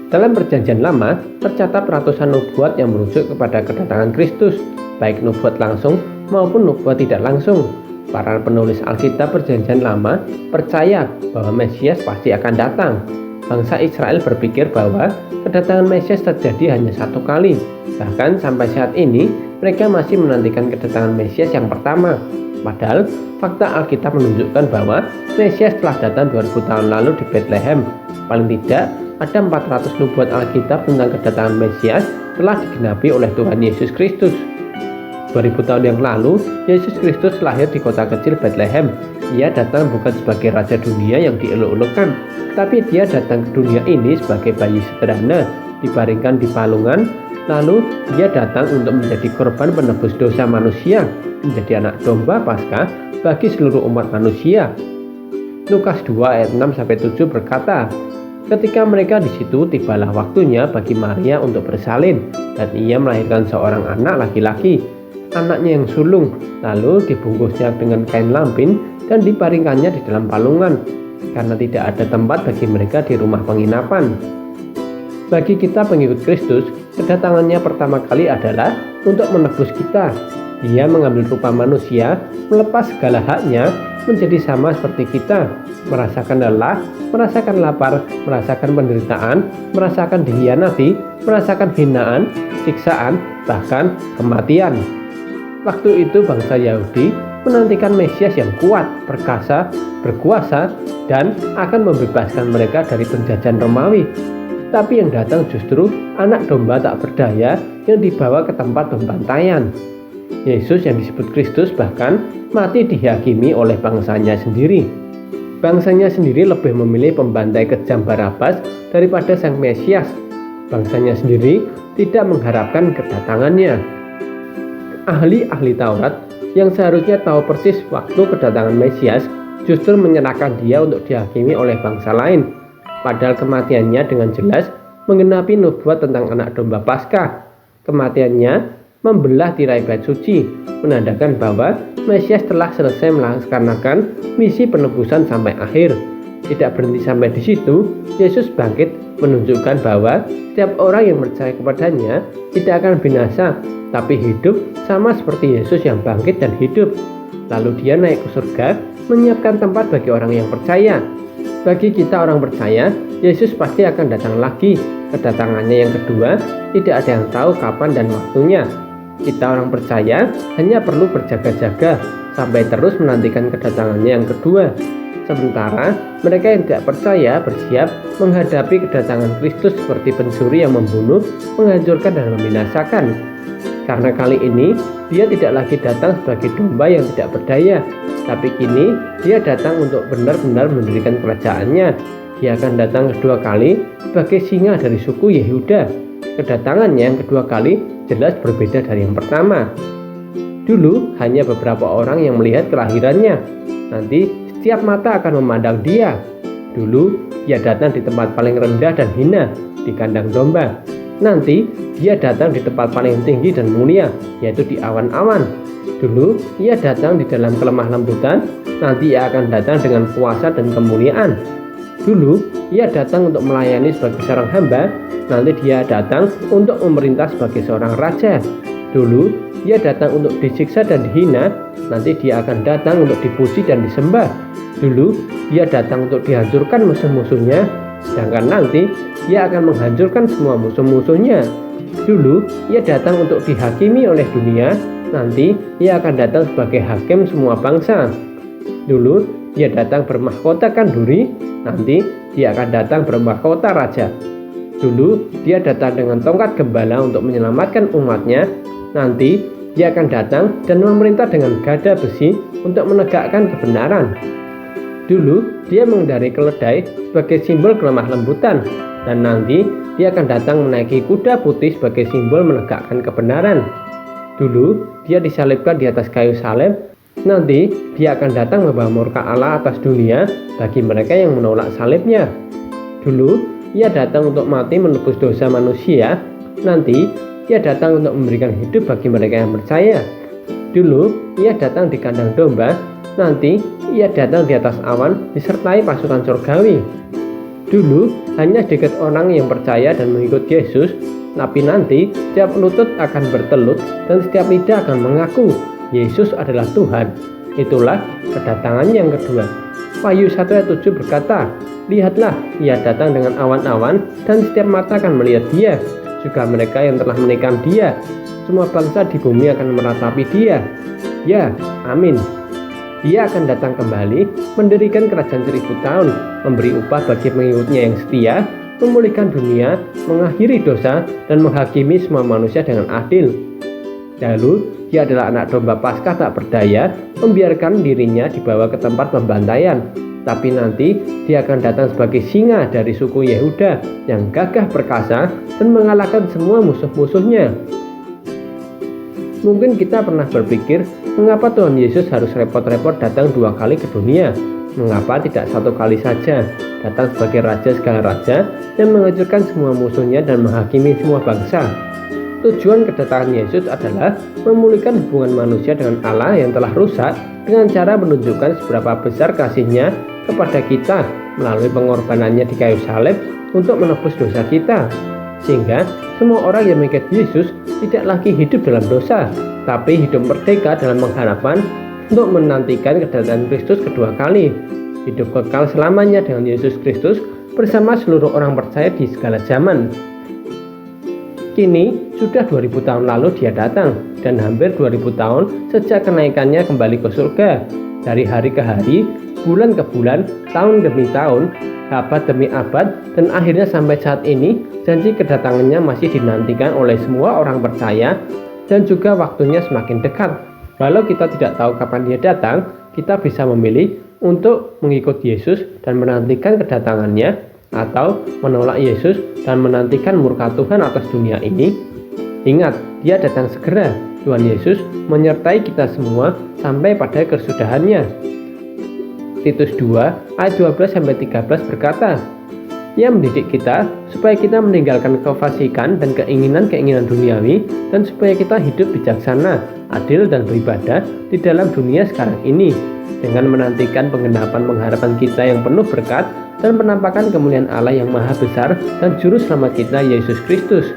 Dalam Perjanjian Lama, tercatat ratusan nubuat yang merujuk kepada kedatangan Kristus, baik nubuat langsung maupun nubuat tidak langsung. Para penulis Alkitab Perjanjian Lama percaya bahwa Mesias pasti akan datang. Bangsa Israel berpikir bahwa kedatangan Mesias terjadi hanya satu kali. Bahkan sampai saat ini, mereka masih menantikan kedatangan Mesias yang pertama. Padahal, fakta Alkitab menunjukkan bahwa Mesias telah datang 2000 tahun lalu di Bethlehem. Paling tidak, ada 400 nubuat Alkitab tentang kedatangan Mesias telah digenapi oleh Tuhan Yesus Kristus. 2000 tahun yang lalu, Yesus Kristus lahir di kota kecil Bethlehem. Ia datang bukan sebagai raja dunia yang dieluk-elukan, tapi dia datang ke dunia ini sebagai bayi sederhana, dibaringkan di palungan. Lalu, dia datang untuk menjadi korban penebus dosa manusia, menjadi anak domba Paskah bagi seluruh umat manusia. Lukas 2 ayat 6-7 berkata, ketika mereka di situ, tibalah waktunya bagi Maria untuk bersalin, dan ia melahirkan seorang anak laki-laki, anaknya yang sulung. Lalu dibungkusnya dengan kain lampin dan dibaringkannya di dalam palungan, karena tidak ada tempat bagi mereka di rumah penginapan. Bagi kita pengikut Kristus, kedatangannya pertama kali adalah untuk menebus kita. Dia mengambil rupa manusia, melepas segala haknya, menjadi sama seperti kita, merasakan lelah, merasakan lapar, merasakan penderitaan, merasakan dikhianati, merasakan hinaan, siksaan, bahkan kematian. Waktu itu bangsa Yahudi menantikan Mesias yang kuat, perkasa, berkuasa, dan akan membebaskan mereka dari penjajahan Romawi. Tapi yang datang justru anak domba tak berdaya yang dibawa ke tempat pembantaian. Yesus yang disebut Kristus bahkan mati dihakimi oleh bangsanya sendiri. Bangsanya sendiri lebih memilih pembantai kejam Barabas daripada sang Mesias. Bangsanya sendiri tidak mengharapkan kedatangannya. Ahli-ahli Taurat yang seharusnya tahu persis waktu kedatangan Mesias justru menyerahkan dia untuk dihakimi oleh bangsa lain. Padahal kematiannya dengan jelas menggenapi nubuat tentang anak domba Paskah. Kematiannya membelah tirai bait suci, menandakan bahwa Mesias telah selesai melaksanakan misi penebusan sampai akhir. Tidak berhenti sampai di situ, Yesus bangkit menunjukkan bahwa setiap orang yang percaya kepadanya tidak akan binasa, tapi hidup sama seperti Yesus yang bangkit dan hidup. Lalu dia naik ke surga, menyiapkan tempat bagi orang yang percaya. Bagi kita orang percaya, Yesus pasti akan datang lagi. Kedatangannya yang kedua, tidak ada yang tahu kapan dan waktunya. Kita orang percaya hanya perlu berjaga-jaga sampai terus menantikan kedatangannya yang kedua. Sementara mereka yang tidak percaya bersiap menghadapi kedatangan Kristus seperti pencuri yang membunuh, menghancurkan dan membinasakan. Karena kali ini dia tidak lagi datang sebagai domba yang tidak berdaya, tapi kini dia datang untuk benar-benar mendirikan kerajaannya. Dia akan datang kedua kali sebagai singa dari suku Yehuda. Kedatangannya yang kedua kali jelas berbeda dari yang pertama. Dulu hanya beberapa orang yang melihat kelahirannya. Nanti setiap mata akan memandang dia. Dulu dia datang di tempat paling rendah dan hina, di kandang domba. Nanti dia datang di tempat paling tinggi dan mulia, yaitu di awan-awan. Dulu ia datang di dalam kelemah lembutan, nanti ia akan datang dengan kuasa dan kemuliaan. Dulu ia datang untuk melayani sebagai seorang hamba, nanti dia datang untuk memerintah sebagai seorang raja. Dulu dia datang untuk disiksa dan dihina, nanti dia akan datang untuk dipuji dan disembah. Dulu dia datang untuk dihancurkan musuh-musuhnya, sedangkan nanti dia akan menghancurkan semua musuh-musuhnya. Dulu ia datang untuk dihakimi oleh dunia, nanti ia akan datang sebagai hakim semua bangsa. Dulu dia datang bermahkotakan duri, nanti dia akan datang bermahkota raja. Dulu dia datang dengan tongkat gembala untuk menyelamatkan umatnya, nanti dia akan datang dan memerintah dengan gada besi untuk menegakkan kebenaran. Dulu dia mengendarai keledai sebagai simbol kelemah lembutan, dan nanti dia akan datang menaiki kuda putih sebagai simbol menegakkan kebenaran. Dulu dia disalibkan di atas kayu salib, nanti dia akan datang membawa murka Allah atas dunia bagi mereka yang menolak salibnya. Dulu ia datang untuk mati menebus dosa manusia, nanti ia datang untuk memberikan hidup bagi mereka yang percaya. Dulu ia datang di kandang domba, nanti ia datang di atas awan disertai pasukan surgawi. Dulu hanya sedikit orang yang percaya dan mengikut Yesus, tapi nanti setiap lutut akan bertelut dan setiap lidah akan mengaku Yesus adalah Tuhan. Itulah kedatangan yang kedua. Wahyu 1 ayat 7 berkata, "Lihatlah, ia datang dengan awan-awan dan setiap mata akan melihat dia, juga mereka yang telah menikam dia. Semua bangsa di bumi akan meratapi dia." Ya, amin. Dia akan datang kembali, mendirikan kerajaan 1000 tahun, memberi upah bagi pengikutnya yang setia, memulihkan dunia, mengakhiri dosa, dan menghakimi semua manusia dengan adil. Lalu, dia adalah anak domba Paskah tak berdaya, membiarkan dirinya dibawa ke tempat pembantaian. Tapi nanti, dia akan datang sebagai singa dari suku Yehuda yang gagah perkasa dan mengalahkan semua musuh-musuhnya. Mungkin kita pernah berpikir, mengapa Tuhan Yesus harus repot-repot datang 2 kali ke dunia? Mengapa tidak 1 kali saja, datang sebagai Raja segala raja yang menghancurkan semua musuhnya dan menghakimi semua bangsa? Tujuan kedatangan Yesus adalah memulihkan hubungan manusia dengan Allah yang telah rusak dengan cara menunjukkan seberapa besar kasih-Nya kepada kita melalui pengorbanannya di kayu salib untuk menebus dosa kita. Sehingga semua orang yang mengikut Yesus tidak lagi hidup dalam dosa, tapi hidup merdeka dalam pengharapan untuk menantikan kedatangan Kristus kedua kali. Hidup kekal selamanya dengan Yesus Kristus bersama seluruh orang percaya di segala zaman. Kini sudah 2000 tahun lalu dia datang, dan hampir 2000 tahun sejak kenaikannya kembali ke surga. Dari hari ke hari, bulan ke bulan, tahun demi tahun, abad demi abad, dan akhirnya sampai saat ini, janji kedatangannya masih dinantikan oleh semua orang percaya, dan juga waktunya semakin dekat. Walau kita tidak tahu kapan dia datang, kita bisa memilih untuk mengikut Yesus dan menantikan kedatangannya, atau menolak Yesus dan menantikan murka Tuhan atas dunia ini. Ingat, dia datang segera. Tuhan Yesus menyertai kita semua sampai pada kesudahannya. Titus 2 ayat 12-13 berkata, "Ia mendidik kita supaya kita meninggalkan kefasikan dan keinginan-keinginan duniawi, dan supaya kita hidup bijaksana, adil, dan beribadah di dalam dunia sekarang ini, dengan menantikan penggenapan pengharapan kita yang penuh berkat dan penampakan kemuliaan Allah yang maha besar dan juru selamat kita Yesus Kristus.